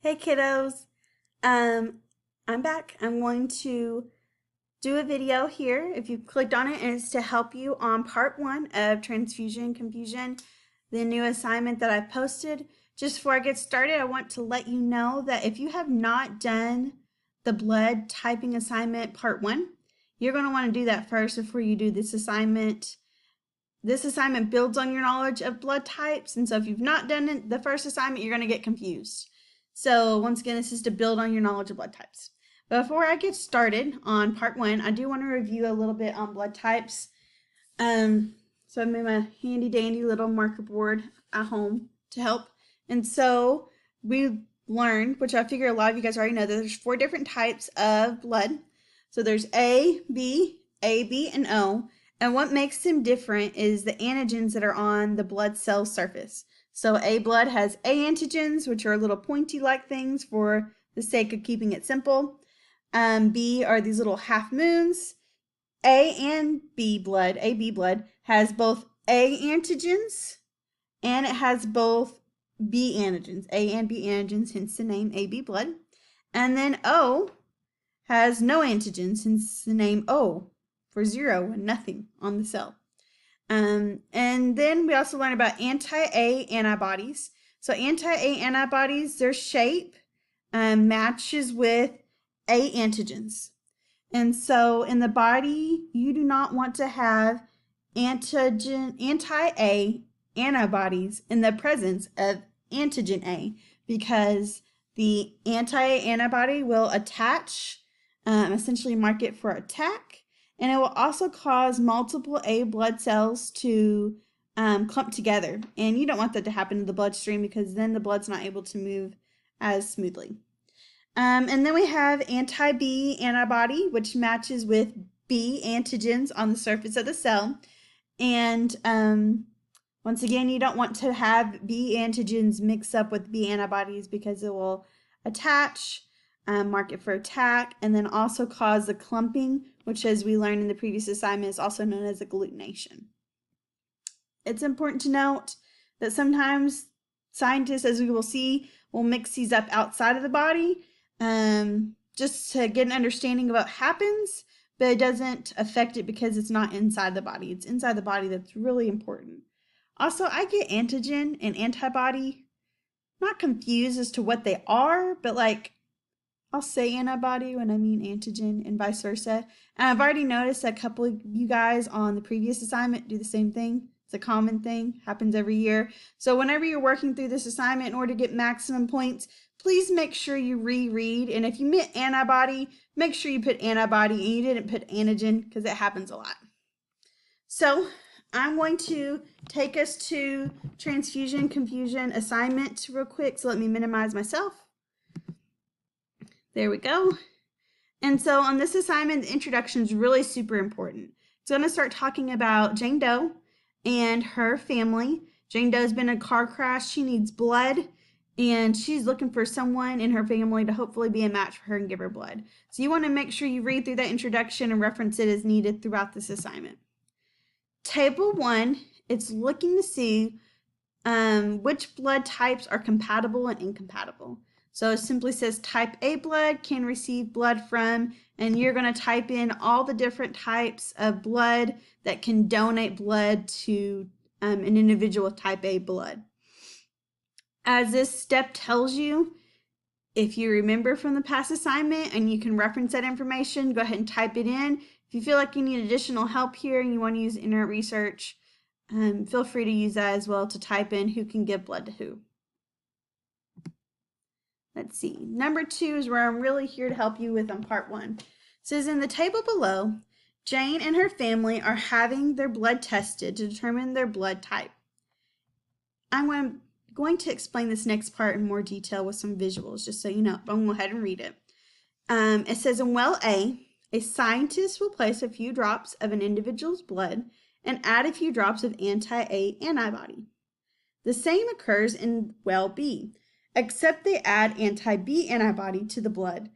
Hey kiddos, um, I'm back. I'm going to do a video here. If you clicked on it, and it's to help you on part one of Transfusion Confusion, the new assignment that I posted. Just before I get started, I want to let you know that if you have not done the blood typing assignment part one, you're going to want to do that first before you do this assignment. This assignment builds on your knowledge of blood types, and so if you've not done it, the first assignment, you're going to get confused. So once again, this is to build on your knowledge of blood types. But before I get started on part one, I do want to review a little bit on blood types. So I made my handy dandy little marker board at home to help. And so we learned, which I figure a lot of you guys already know, that there's 4 different types of blood. So there's A, B, and O. And what makes them different is the antigens that are on the blood cell surface. So A blood has A antigens, which are little pointy like things for the sake of keeping it simple. B are these little half moons. AB blood has both A antigens and it has both B antigens, A and B antigens, hence the name AB blood. And then O has no antigens, hence the name O for 0 and nothing on the cell. And then we also learn about anti-A antibodies. So anti-A antibodies, their shape matches with A antigens. And so in the body, you do not want to have anti-A antibodies in the presence of antigen A, because the anti-A antibody will attach, essentially mark it for attack, and it will also cause multiple A blood cells to clump together. And you don't want that to happen in the bloodstream, because then the blood's not able to move as smoothly. And then we have anti-B antibody, which matches with B antigens on the surface of the cell. And once again, you don't want to have B antigens mix up with B antibodies, because it will attach, mark it for attack, and then also cause the clumping, which, as we learned in the previous assignment, is also known as agglutination. It's important to note that sometimes scientists, as we will see, will mix these up outside of the body, just to get an understanding of what happens, but it doesn't affect it because it's not inside the body. It's inside the body that's really important. Also, I get antigen and antibody not confused as to what they are, but like I'll say antibody when I mean antigen and vice versa. And I've already noticed a couple of you guys on the previous assignment do the same thing. It's a common thing, happens every year. So whenever you're working through this assignment in order to get maximum points, please make sure you reread. And if you meant antibody, make sure you put antibody and you didn't put antigen, because it happens a lot. So I'm going to take us to transfusion confusion assignment real quick. So let me minimize myself. There we go. And so on this assignment, the introduction is really super important. It's going to start talking about Jane Doe and her family. Jane Doe's been in a car crash. She needs blood, and she's looking for someone in her family to hopefully be a match for her and give her blood. So you want to make sure you read through that introduction and reference it as needed throughout this assignment. Table 1, it's looking to see which blood types are compatible and incompatible. So it simply says type A blood can receive blood from, and you're going to type in all the different types of blood that can donate blood to an individual with type A blood. As this step tells you, if you remember from the past assignment and you can reference that information, go ahead and type it in. If you feel like you need additional help here and you want to use internet research, feel free to use that as well to type in who can give blood to who. Let's see. Number 2 is where I'm really here to help you with on part 1. It says in the table below, Jane and her family are having their blood tested to determine their blood type. I'm going to explain this next part in more detail with some visuals, just so you know. But I'm going to go ahead and read it. It says in well A scientist will place a few drops of an individual's blood and add a few drops of anti-A antibody. The same occurs in well B, except they add anti-B antibody to the blood.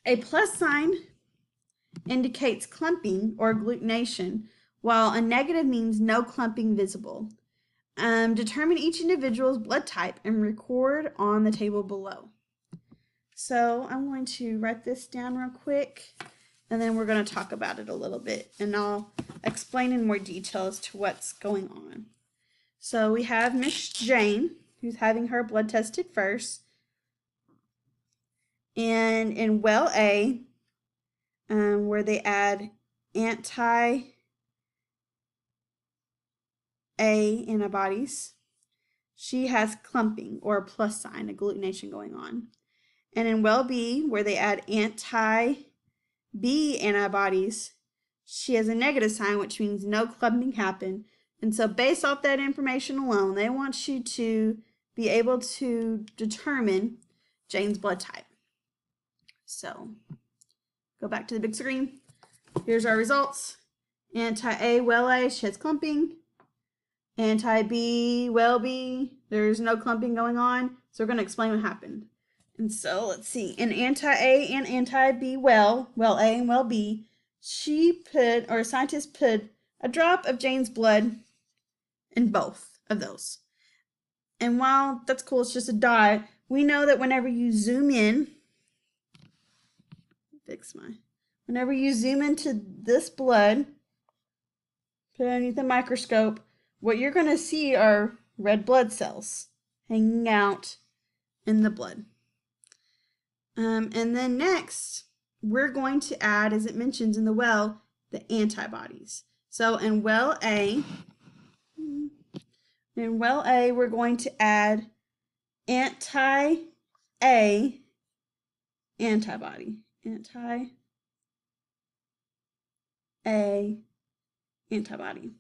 A plus sign indicates clumping or agglutination, while a negative means no clumping visible. Determine each individual's blood type and record on the table below. So I'm going to write this down real quick, and then we're going to talk about it a little bit, and I'll explain in more detail as to what's going on. So we have Miss Jane, who's having her blood tested first. And in well A, where they add anti-A antibodies, she has clumping or a plus sign, agglutination going on. And in well B, where they add anti-B antibodies, she has a negative sign, which means no clumping happened. And so based off that information alone, they want you to be able to determine Jane's blood type. So go back to the big screen. Here's our results. Anti-A, well A, she has clumping. Anti-B, well B, there's no clumping going on. So we're going to explain what happened. And so let's see. In anti-A and anti-B, well A and well B, a scientist put a drop of Jane's blood in both of those. And while that's cool, it's just a dot, we know that whenever you zoom in, whenever you zoom into this blood, put it underneath the microscope, what you're going to see are red blood cells hanging out in the blood. And then next, we're going to add, as it mentions in the well, the antibodies. So in well A, we're going to add anti-A antibody. Anti-A antibody.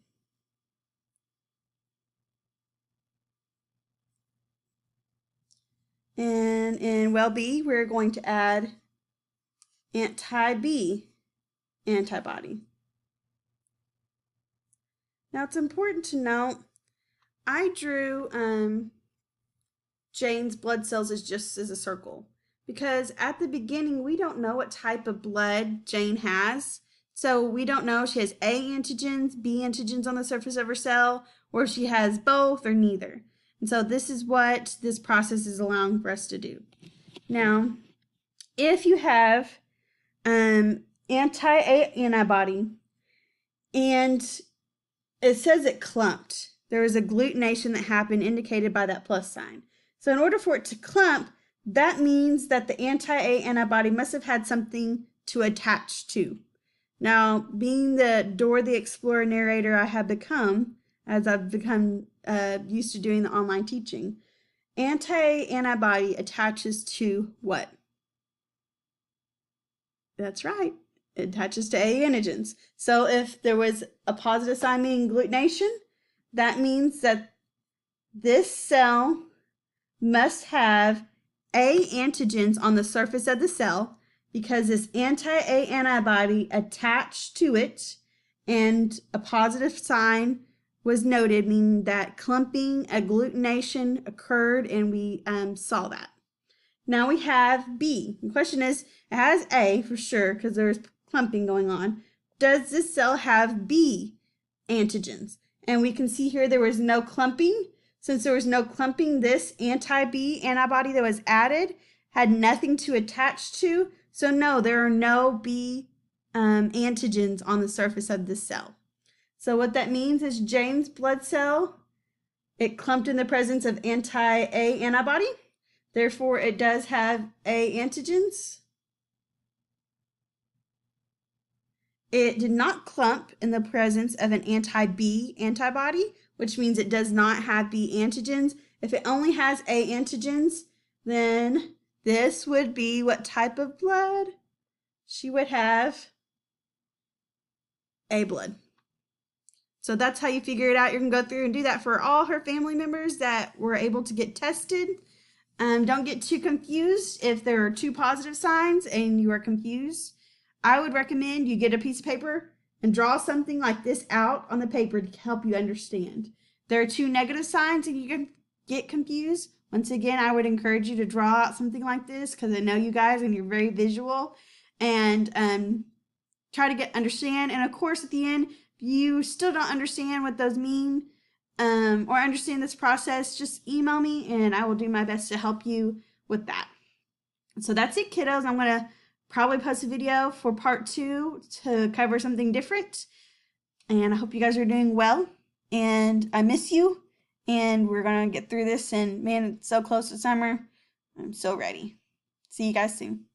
And in well B, we're going to add anti-B antibody. Now it's important to note, I drew Jane's blood cells as just as a circle, because at the beginning we don't know what type of blood Jane has. So we don't know if she has A antigens, B antigens on the surface of her cell, or if she has both or neither. And so this is what this process is allowing for us to do. Now, if you have anti-A antibody and it says it clumped, there was agglutination that happened indicated by that plus sign. So in order for it to clump, that means that the anti-A antibody must have had something to attach to. Now, being the Dora the Explorer narrator I have become, as I've become used to doing the online teaching, anti-A antibody attaches to what? That's right, it attaches to A antigens. So if there was a positive sign meaning agglutination, that means that this cell must have A antigens on the surface of the cell, because this anti-A antibody attached to it and a positive sign was noted, meaning that clumping, agglutination occurred, and we saw that. Now we have B. The question is, it has A for sure because there's clumping going on. Does this cell have B antigens? And we can see here there was no clumping. Since there was no clumping, this anti-B antibody that was added had nothing to attach to. So no, there are no B antigens on the surface of this cell. So what that means is Jane's blood cell, it clumped in the presence of anti-A antibody. Therefore, it does have A antigens. It did not clump in the presence of an anti-B antibody, which means it does not have B antigens. If it only has A antigens, then this would be what type of blood? She would have A blood. So that's how you figure it out. You can go through and do that for all her family members that were able to get tested. Don't get too confused if there are two positive signs and you are confused. I would recommend you get a piece of paper and draw something like this out on the paper to help you understand. There are two negative signs and you can get confused. Once again, I would encourage you to draw out something like this because I know you guys and you're very visual, and try to understand. And of course, at the end, if you still don't understand what those mean or understand this process, just email me and I will do my best to help you with that. So that's it, kiddos. I'm going to probably post a video for part 2 to cover something different. And I hope you guys are doing well. And I miss you. And we're going to get through this. And man, it's so close to summer. I'm so ready. See you guys soon.